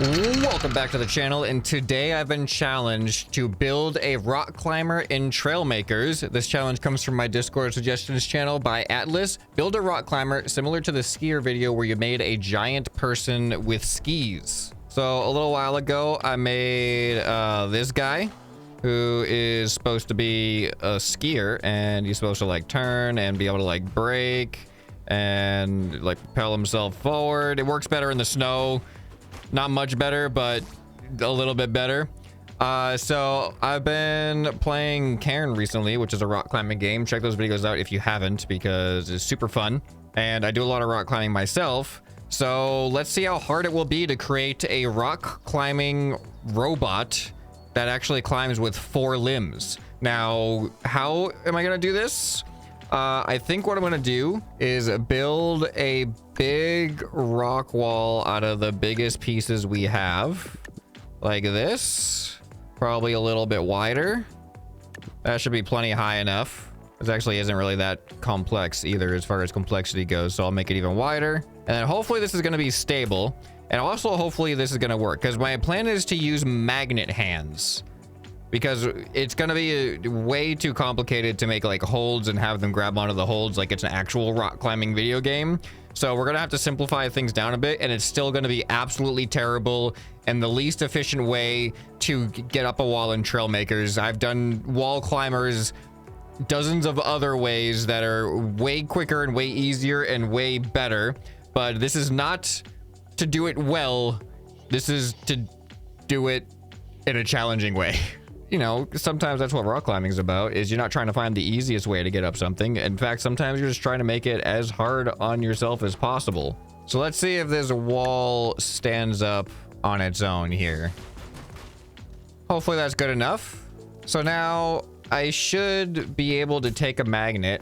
Welcome back to the channel, and today I've been challenged to build a rock climber in Trailmakers. This challenge comes from my Discord suggestions channel by Atlas. Build a rock climber similar to the skier video where you made a giant person with skis. So a little while ago I made this guy who is supposed to be a skier, and he's supposed to like turn and be able to like brake and like propel himself forward. It works better in the snow. Not much better, but a little bit better. So I've been playing Cairn recently, which is a rock climbing game. Check those videos out if you haven't, because it's super fun. And I do a lot of rock climbing myself. So let's see how hard it will be to create a rock climbing robot that actually climbs with 4 limbs. Now, how am I gonna do this? I think what I'm gonna do is build a big rock wall out of the biggest pieces we have, like this. Probably a little bit wider. That should be plenty high enough. This actually isn't really that complex either as far as complexity goes, so I'll make it even wider. And then hopefully this is gonna be stable, and also hopefully this is gonna work, because my plan is to use magnet hands, because it's gonna be way too complicated to make like holds and have them grab onto the holds like it's an actual rock climbing video game. So we're gonna have to simplify things down a bit, and it's still gonna be absolutely terrible and the least efficient way to get up a wall in Trailmakers. I've done wall climbers dozens of other ways that are way quicker and way easier and way better, but this is not to do it well. This is to do it in a challenging way. You know, sometimes that's what rock climbing is about, is you're not trying to find the easiest way to get up something. In fact, sometimes you're just trying to make it as hard on yourself as possible. So let's see if this wall stands up on its own here. Hopefully that's good enough. So now I should be able to take a magnet.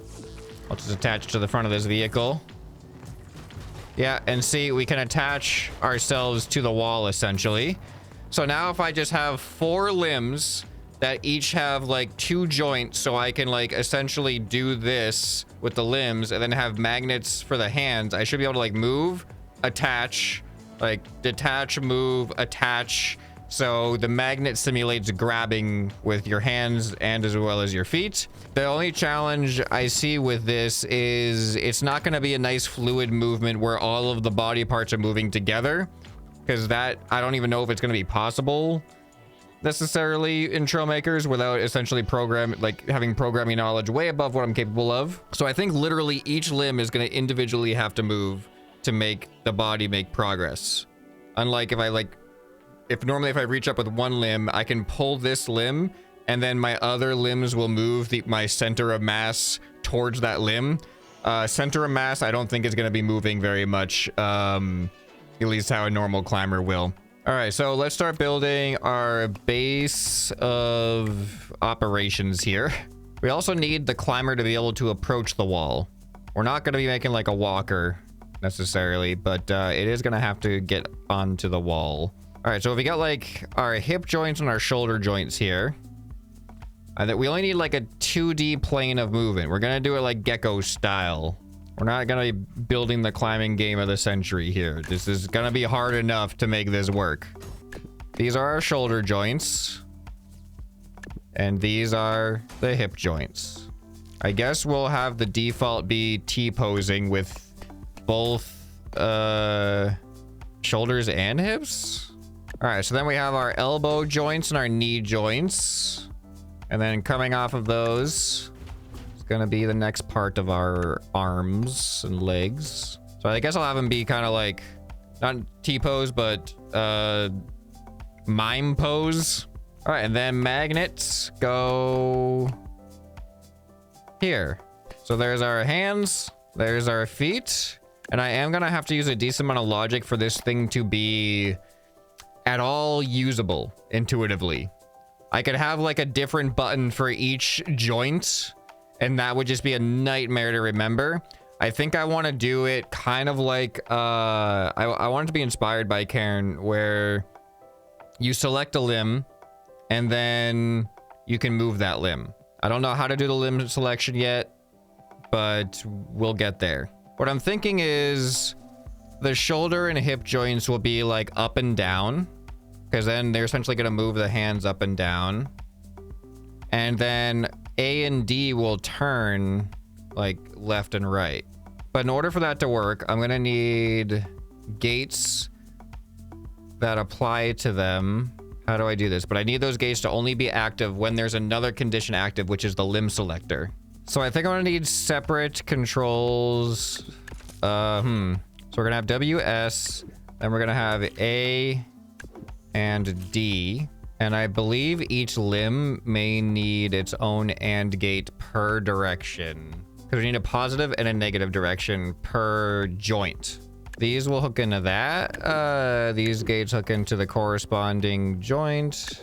I'll just attach it to the front of this vehicle. Yeah, and see, we can attach ourselves to the wall essentially. So now if I just have 4 limbs that each have like 2 joints, so I can like essentially do this with the limbs and then have magnets for the hands, I should be able to like move, attach, like detach, move, attach. So the magnet simulates grabbing with your hands and as well as your feet. The only challenge I see with this is it's not going to be a nice fluid movement where all of the body parts are moving together, because that, I don't even know if it's going to be possible necessarily in Trailmakers without essentially having programming knowledge way above what I'm capable of. So I think literally each limb is going to individually have to move to make the body make progress. Unlike if normally if I reach up with one limb, I can pull this limb and then my other limbs will move my center of mass towards that limb. Center of mass, I don't think is going to be moving very much. At least how a normal climber will. All right, so let's start building our base of operations here. We also need the climber to be able to approach the wall. We're not going to be making like a walker necessarily, but it is going to have to get onto the wall. All right, so if we got like our hip joints and our shoulder joints here, we only need like a 2D plane of movement. We're going to do it like gecko style. We're not going to be building the climbing game of the century here. This is going to be hard enough to make this work. These are our shoulder joints. And these are the hip joints. I guess we'll have the default be T-posing with both shoulders and hips. All right, so then we have our elbow joints and our knee joints. And then coming off of those, gonna be the next part of our arms and legs. So I guess I'll have them be kind of like not T-pose, but mime pose. All right, and then magnets go here. So there's our hands, there's our feet, and I am gonna have to use a decent amount of logic for this thing to be at all usable intuitively. I could have like a different button for each joint, and that would just be a nightmare to remember. I think I want to do it kind of like, I want it to be inspired by Cairn, where you select a limb and then you can move that limb. I don't know how to do the limb selection yet, but we'll get there. What I'm thinking is the shoulder and hip joints will be like up and down, because then they're essentially going to move the hands up and down. And then A and D will turn like left and right. But in order for that to work, I'm going to need gates that apply to them. How do I do this? But I need those gates to only be active when there's another condition active, which is the limb selector. So I think I'm going to need separate controls. So we're going to have WS, then we're going to have A and D. And I believe each limb may need its own AND gate per direction, because we need a positive and a negative direction per joint. These will hook into that. These gates hook into the corresponding joint.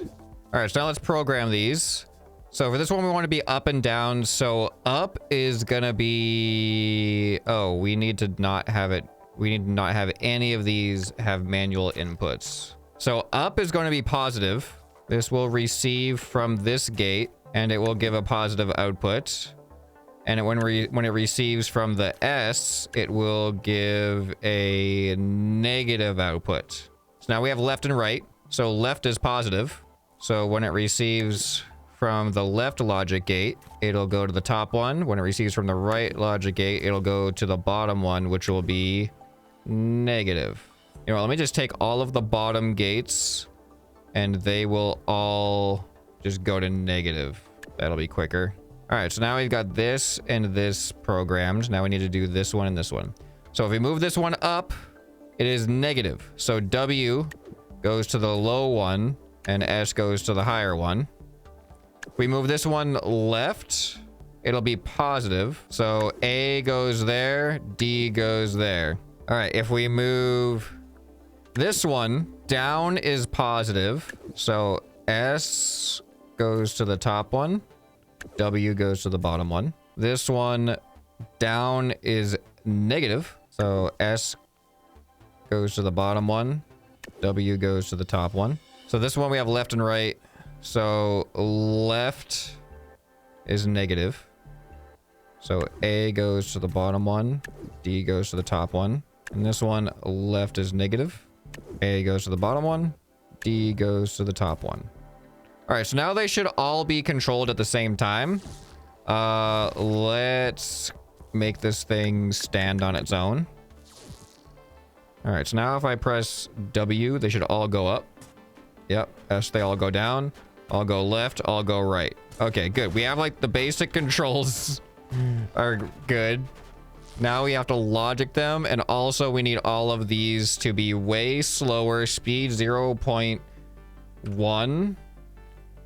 All right, so now let's program these. So for this one, we want to be up and down. So up is going to be... Oh, we need to not have it. We need to not have any of these have manual inputs. So up is going to be positive. This will receive from this gate, and it will give a positive output. And when it receives from the S, it will give a negative output. So now we have left and right. So left is positive. So when it receives from the left logic gate, it'll go to the top one. When it receives from the right logic gate, it'll go to the bottom one, which will be negative. You know, let me just take all of the bottom gates, and they will all just go to negative. That'll be quicker. All right, so now we've got this and this programmed. Now we need to do this one and this one. So if we move this one up, it is negative. So W goes to the low one and S goes to the higher one. If we move this one left, it'll be positive. So A goes there, D goes there. All right, if we move this one, down is positive. So S goes to the top one. W goes to the bottom one. This one down is negative. So S goes to the bottom one. W goes to the top one. So this one we have left and right. So left is negative. So A goes to the bottom one. D goes to the top one. And this one left is negative. A goes to the bottom one. D goes to the top one. All right, so now they should all be controlled at the same time. Let's make this thing stand on its own. All right, so now if I press W, they should all go up. Yep, S, they all go down. All go left, all go right. Okay, good. We have like the basic controls are good. Now we have to logic them, and also we need all of these to be way slower. Speed 0.1.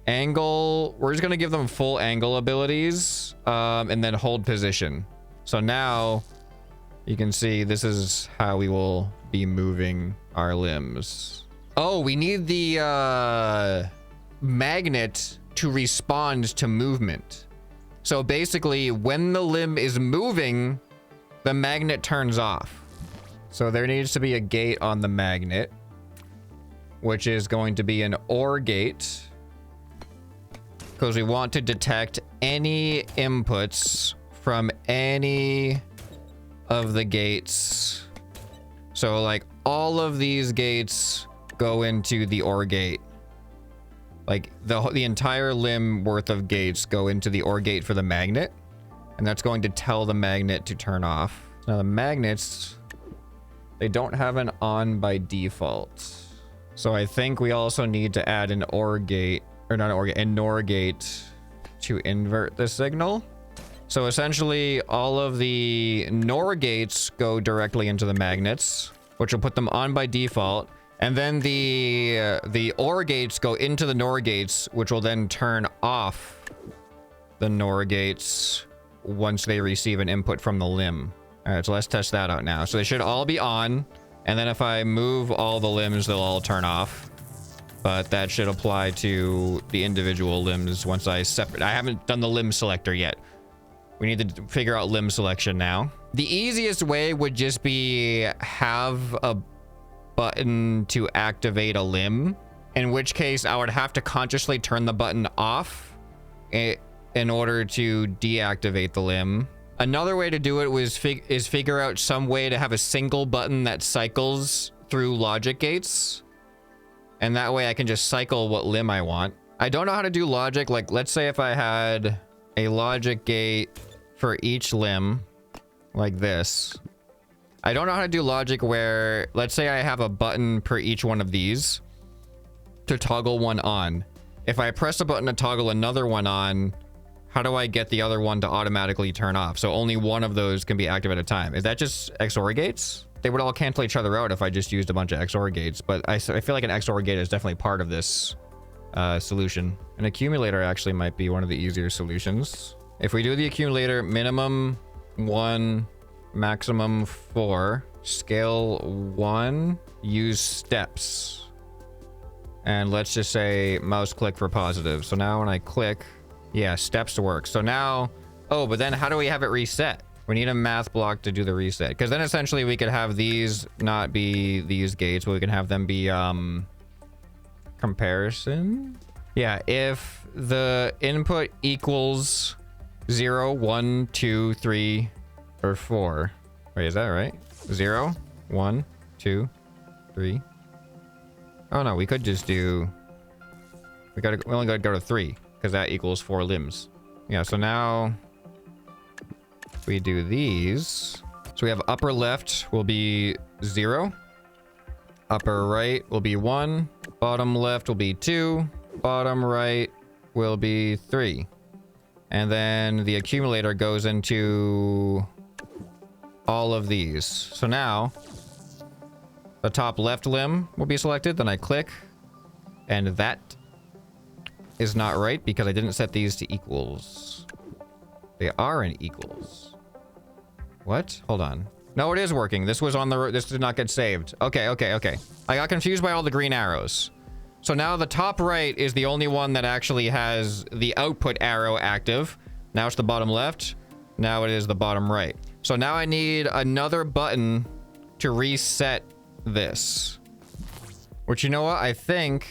Angle, we're just going to give them full angle abilities, and then hold position. So now you can see this is how we will be moving our limbs. Oh, we need the magnet to respond to movement. So basically, when the limb is moving, the magnet turns off. So there needs to be a gate on the magnet, which is going to be an OR gate, because we want to detect any inputs from any of the gates. So like all of these gates go into the OR gate. Like the entire limb worth of gates go into the OR gate for the magnet. And that's going to tell the magnet to turn off. Now the magnets, they don't have an on by default. So I think we also need to add an OR gate, or not an OR gate, a NOR gate to invert the signal. So essentially all of the NOR gates go directly into the magnets, which will put them on by default. And then the OR gates go into the NOR gates, which will then turn off the NOR gates once they receive an input from the limb. All right, so let's test that out now. So they should all be on. And then if I move all the limbs, they'll all turn off. But that should apply to the individual limbs once I separate. I haven't done the limb selector yet. We need to figure out limb selection now. The easiest way would just be have a button to activate a limb, in which case I would have to consciously turn the button off in order to deactivate the limb. Another way to do it is figure out some way to have a single button that cycles through logic gates. And that way I can just cycle what limb I want. I don't know how to do logic. Like, let's say if I had a logic gate for each limb like this. I don't know how to do logic where, let's say I have a button per each one of these to toggle one on. If I press a button to toggle another one on, how do I get the other one to automatically turn off? So only one of those can be active at a time. Is that just XOR gates? They would all cancel each other out if I just used a bunch of XOR gates, but I feel like an XOR gate is definitely part of this solution. An accumulator actually might be one of the easier solutions. If we do the accumulator, minimum 1, maximum 4, scale 1, use steps. And let's just say mouse click for positive. So now when I click, yeah, steps to work. So now, oh, but then how do we have it reset? We need a math block to do the reset. Because then essentially we could have these not be these gates, but we can have them be comparison. Yeah, if the input equals 0, 1, 2, 3, or 4. Wait, is that right? 0, 1, 2, 3. Oh no, we could just do... We only gotta go to 3, because that equals 4 limbs. Yeah, so now... we do these. So we have upper left will be 0. Upper right will be 1. Bottom left will be 2. Bottom right will be 3. And then the accumulator goes into all of these. So now the top left limb will be selected. Then I click, and that is not right because I didn't set these to equals. They are in equals. What? Hold on. No, it is working. This was on the... This did not get saved. Okay. I got confused by all the green arrows. So now the top right is the only one that actually has the output arrow active. Now it's the bottom left. Now it is the bottom right. So now I need another button to reset this. Which, you know what? I think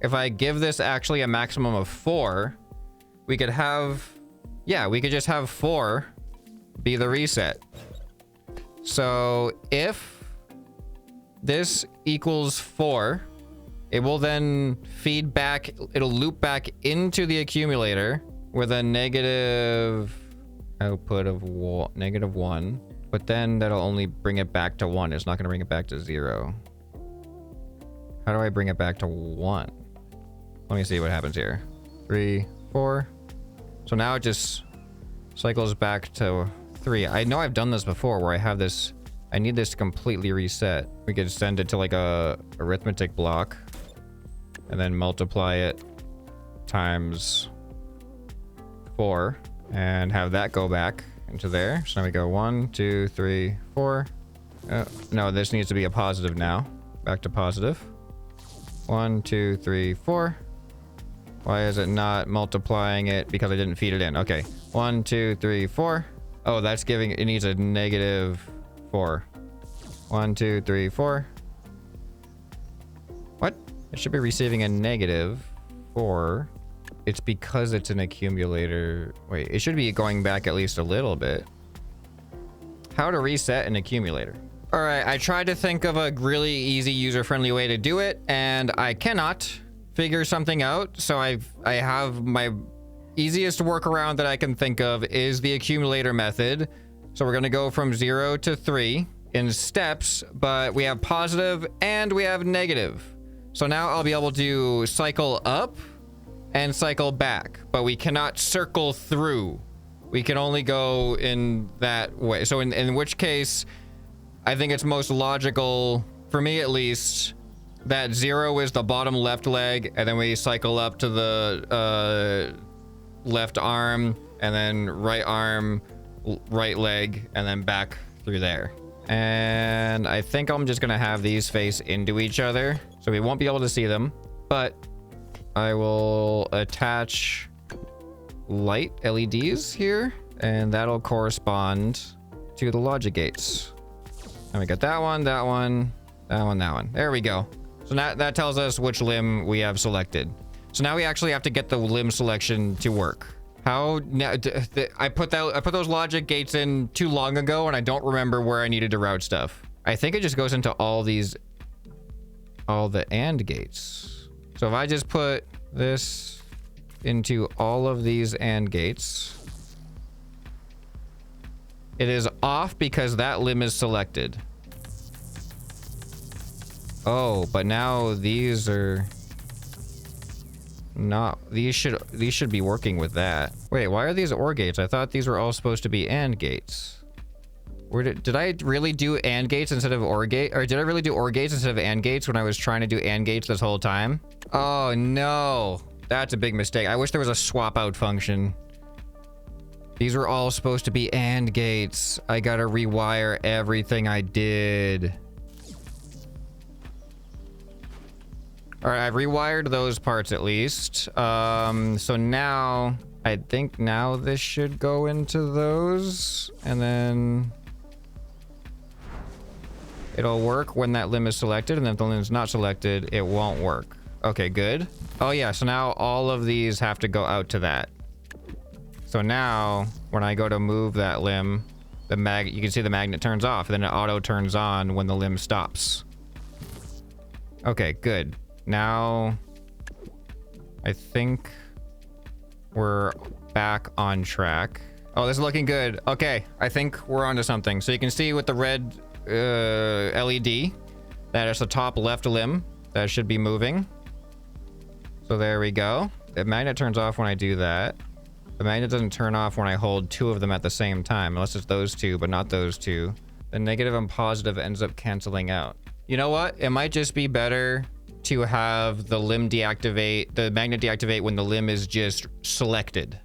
if I give this actually a maximum of 4, we could have... Yeah, we could just have 4 be the reset. So if this equals 4, it will then feed back, it'll loop back into the accumulator with a negative output of -1, but then that'll only bring it back to 1. It's not going to bring it back to 0. How do I bring it back to 1? Let me see what happens here. 3, 4. So now it just cycles back to 3. I know I've done this before where I have this, I need this to completely reset. We could send it to like a arithmetic block and then multiply it times 4 and have that go back into there. So now we go 1, 2, 3, 4. No, this needs to be a positive now. Back to positive. 1, 2, 3, 4. Why is it not multiplying it? Because I didn't feed it in. Okay. 1, 2, 3, 4. Oh, that's giving... It needs a -4. 1, 2, 3, 4. What? It should be receiving a -4. It's because it's an accumulator. Wait, it should be going back at least a little bit. How to reset an accumulator. All right, I tried to think of a really easy, user-friendly way to do it, and I cannot figure something out. So I have my easiest workaround that I can think of is the accumulator method. So we're gonna go from 0 to 3 in steps, but we have positive and we have negative. So now I'll be able to cycle up and cycle back, but we cannot circle through. We can only go in that way. So in which case, I think it's most logical, for me at least, that 0 is the bottom left leg, and then we cycle up to the left arm, and then right arm, right leg, and then back through there. And I think I'm just gonna have these face into each other, so we won't be able to see them, but I will attach light LEDs here, and that'll correspond to the logic gates. And we got that one, that one, that one, that one. There we go. So now that tells us which limb we have selected. So now we actually have to get the limb selection to work. How now? I put those logic gates in too long ago, and I don't remember where I needed to route stuff. I think it just goes into all the AND gates. So if I just put this into all of these AND gates, it is off because that limb is selected. Oh, but now these are not. These should be working with that. Wait, why are these OR gates? I thought these were all supposed to be AND gates. Where did I really do AND gates instead of OR gate? Or did I really do OR gates instead of AND gates when I was trying to do AND gates this whole time? Oh no, that's a big mistake. I wish there was a swap out function. These were all supposed to be AND gates. I gotta rewire everything I did. All right, I've rewired those parts at least. So now, I think now this should go into those, and then it'll work when that limb is selected, and if the limb is not selected, it won't work. Okay, good. Oh yeah, so now all of these have to go out to that. So now, when I go to move that limb, you can see the magnet turns off, and then it auto turns on when the limb stops. Okay, good. Now, I think we're back on track. Oh, this is looking good. Okay, I think we're onto something. So you can see with the red LED, that is the top left limb. That should be moving. So there we go. The magnet turns off when I do that. The magnet doesn't turn off when I hold two of them at the same time, unless it's those two, but not those two. The negative and positive ends up canceling out. You know what? It might just be better to have the limb deactivate, the magnet deactivate when the limb is just selected.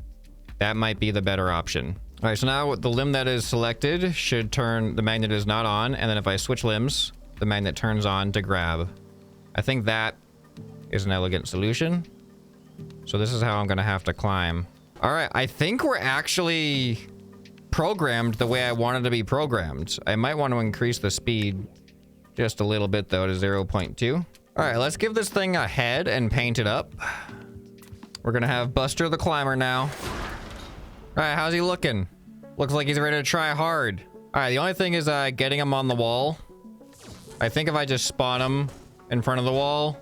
That might be the better option. All right, so now the limb that is selected should turn, the magnet is not on, and then if I switch limbs, the magnet turns on to grab. I think that is an elegant solution. So this is how I'm gonna have to climb. All right, I think we're actually programmed the way I wanted to be programmed. I might want to increase the speed just a little bit though to 0.2. All right, let's give this thing a head and paint it up. We're gonna have Buster the Climber now. All right, how's he looking? Looks like he's ready to try hard. All right, the only thing is getting him on the wall. I think if I just spawn him in front of the wall,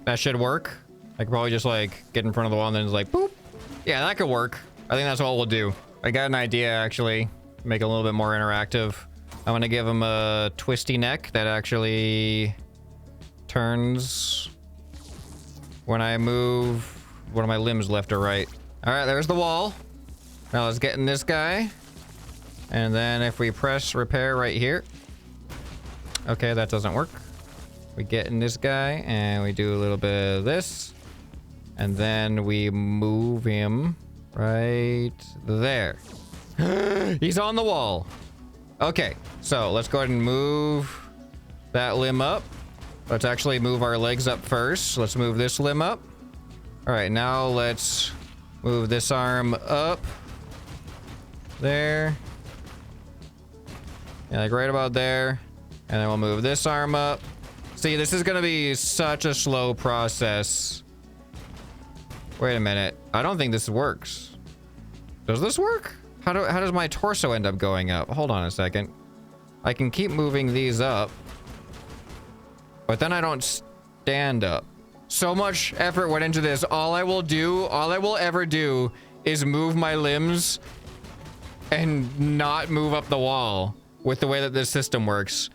that should work. I could probably just like get in front of the wall and then just like boop. Yeah, that could work. I think that's what we'll do. I got an idea actually, make it a little bit more interactive. I'm gonna give him a twisty neck that actually turns when I move one of my limbs left or right. All right, there's the wall. Now let's get in this guy. And then if we press repair right here. Okay, that doesn't work. We get in this guy and we do a little bit of this. And then we move him right there. He's on the wall. Okay, so let's go ahead and move that limb up. Let's actually move our legs up first. Let's move this limb up. All right, now let's move this arm up. There. Yeah, like right about there. And then we'll move this arm up. See, this is gonna be such a slow process. Wait a minute. I don't think this works. Does this work? How does my torso end up going up? Hold on a second. I can keep moving these up. But then I don't stand up. So much effort went into this. All I will ever do is move my limbs and not move up the wall with the way that this system works.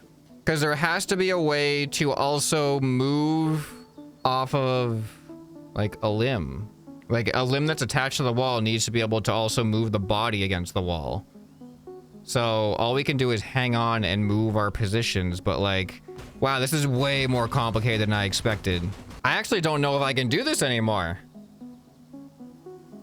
Because there has to be a way to also move off of like a limb. Like a limb that's attached to the wall needs to be able to also move the body against the wall. So all we can do is hang on and move our positions, but like, wow, this is way more complicated than I expected. I actually don't know if I can do this anymore.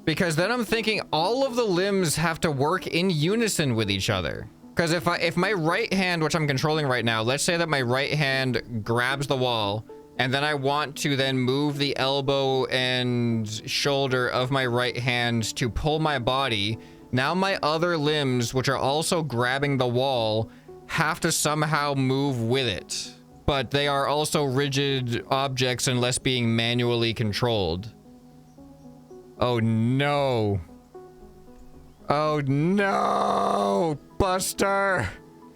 Because then I'm thinking all of the limbs have to work in unison with each other. Because if my right hand, which I'm controlling right now, let's say that my right hand grabs the wall, and then I want to then move the elbow and shoulder of my right hand to pull my body. Now my other limbs, which are also grabbing the wall, have to somehow move with it. But they are also rigid objects unless being manually controlled. Oh no. Oh no, Buster.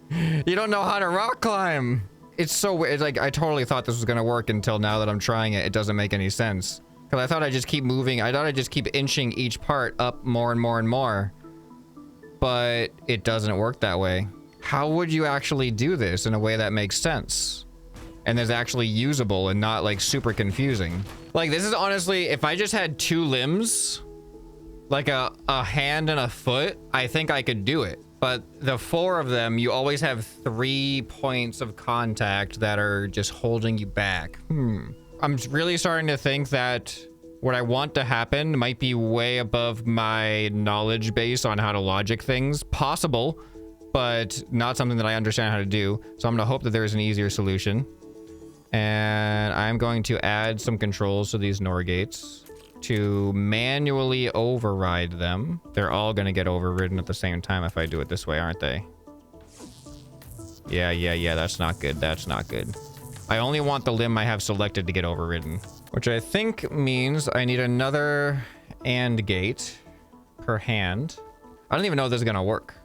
You don't know how to rock climb. It's so weird. It's like, I totally thought this was gonna work until now that I'm trying it. It doesn't make any sense. Cause I thought I'd just keep moving. I thought I'd just keep inching each part up more and more and more. But it doesn't work that way. How would you actually do this in a way that makes sense? And is actually usable and not like super confusing? Like, this is honestly, if I just had 2 limbs, like a hand and a foot, I think I could do it. But the 4 of them, you always have 3 points of contact that are just holding you back. I'm really starting to think that what I want to happen might be way above my knowledge base on how to logic things. Possible, but not something that I understand how to do. So I'm gonna hope that there is an easier solution. And I'm going to add some controls to these NOR gates to manually override them. They're all gonna get overridden at the same time if I do it this way, aren't they? Yeah, that's not good. That's not good. I only want the limb I have selected to get overridden, which I think means I need another AND gate per hand. I don't even know if this is gonna work.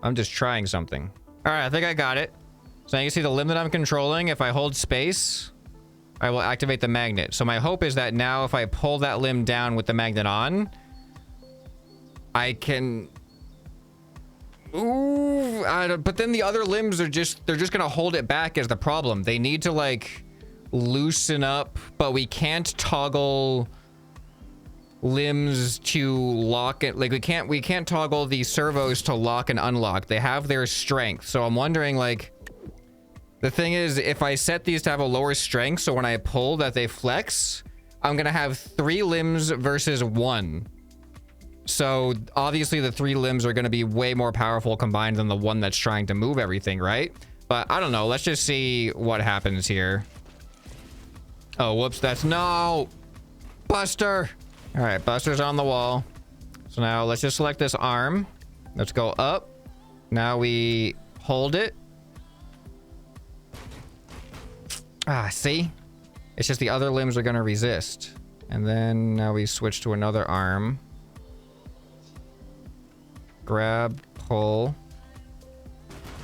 I'm just trying something. All right, I think I got it. So now you see the limb that I'm controlling. If I hold space, I will activate the magnet. So my hope is that now if I pull that limb down with the magnet on, I can... Ooh, but then the other limbs are they're just gonna hold it back is the problem. They need to like loosen up, but we can't toggle limbs to lock it. Like we can't toggle the servos to lock and unlock. They have their strength. So I'm wondering, like, the thing is, if I set these to have a lower strength, so when I pull that they flex, I'm gonna have 3 limbs versus 1. So obviously the 3 limbs are going to be way more powerful combined than the one that's trying to move everything, right? But I don't know. Let's just see what happens here. Oh, whoops. That's no Buster. All right. Buster's on the wall. So now let's just select this arm. Let's go up. Now we hold it. See? It's just the other limbs are going to resist. And then now we switch to another arm. Grab, pull.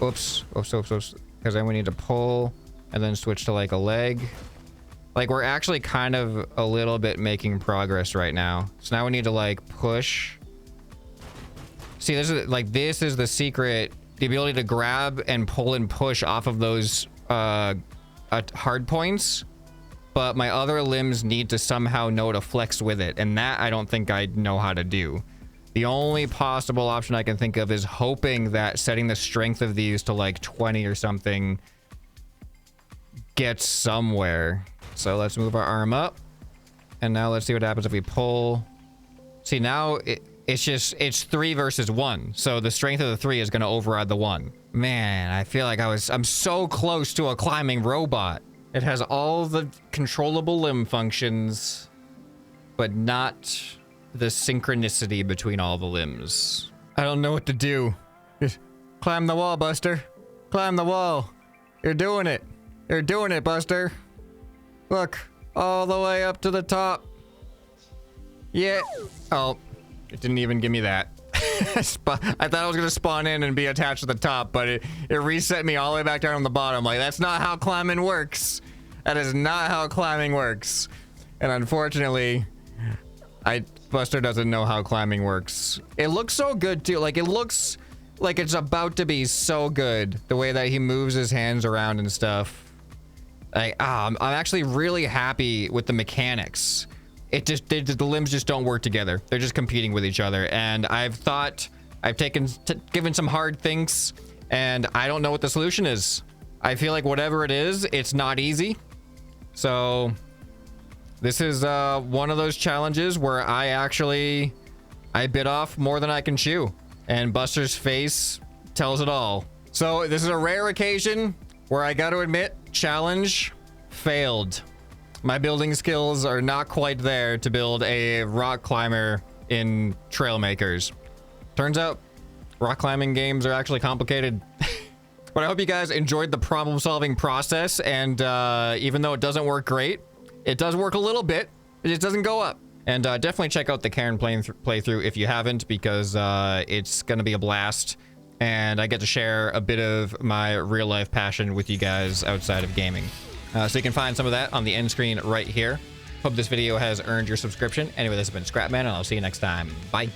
Oops. Because then we need to pull and then switch to like a leg. Like, we're actually kind of a little bit making progress right now. So now we need to like push. See, this is the secret. The ability to grab and pull and push off of those hard points. But my other limbs need to somehow know to flex with it. And that I don't think I know how to do. The only possible option I can think of is hoping that setting the strength of these to like 20 or something gets somewhere. So let's move our arm up. And now let's see what happens if we pull. See, now it's 3 versus 1. So the strength of the 3 is going to override the 1. Man, I feel like I'm so close to a climbing robot. It has all the controllable limb functions, but not the synchronicity between all the limbs. I don't know what to do. Just climb the wall, Buster. Climb the wall. You're doing it. You're doing it, Buster. Look, all the way up to the top. Yeah. Oh, it didn't even give me that. I thought I was gonna spawn in and be attached to the top, but it reset me all the way back down on the bottom. Like, that's not how climbing works. That is not how climbing works. And unfortunately, Buster doesn't know how climbing works. It looks so good too. Like, it looks like it's about to be so good. The way that he moves his hands around and stuff. Like, I'm actually really happy with the mechanics. The limbs just don't work together. They're just competing with each other. And I've given some hard thinks, and I don't know what the solution is. I feel like whatever it is, it's not easy. So this is one of those challenges where I bit off more than I can chew, and Buster's face tells it all. So this is a rare occasion where I got to admit, challenge failed. My building skills are not quite there to build a rock climber in Trailmakers. Turns out rock climbing games are actually complicated. But I hope you guys enjoyed the problem solving process, and even though it doesn't work great, it does work a little bit. It just doesn't go up. And definitely check out the Karen playthrough if you haven't, because it's going to be a blast. And I get to share a bit of my real life passion with you guys outside of gaming. So you can find some of that on the end screen right here. Hope this video has earned your subscription. Anyway, this has been ScrapMan, and I'll see you next time. Bye.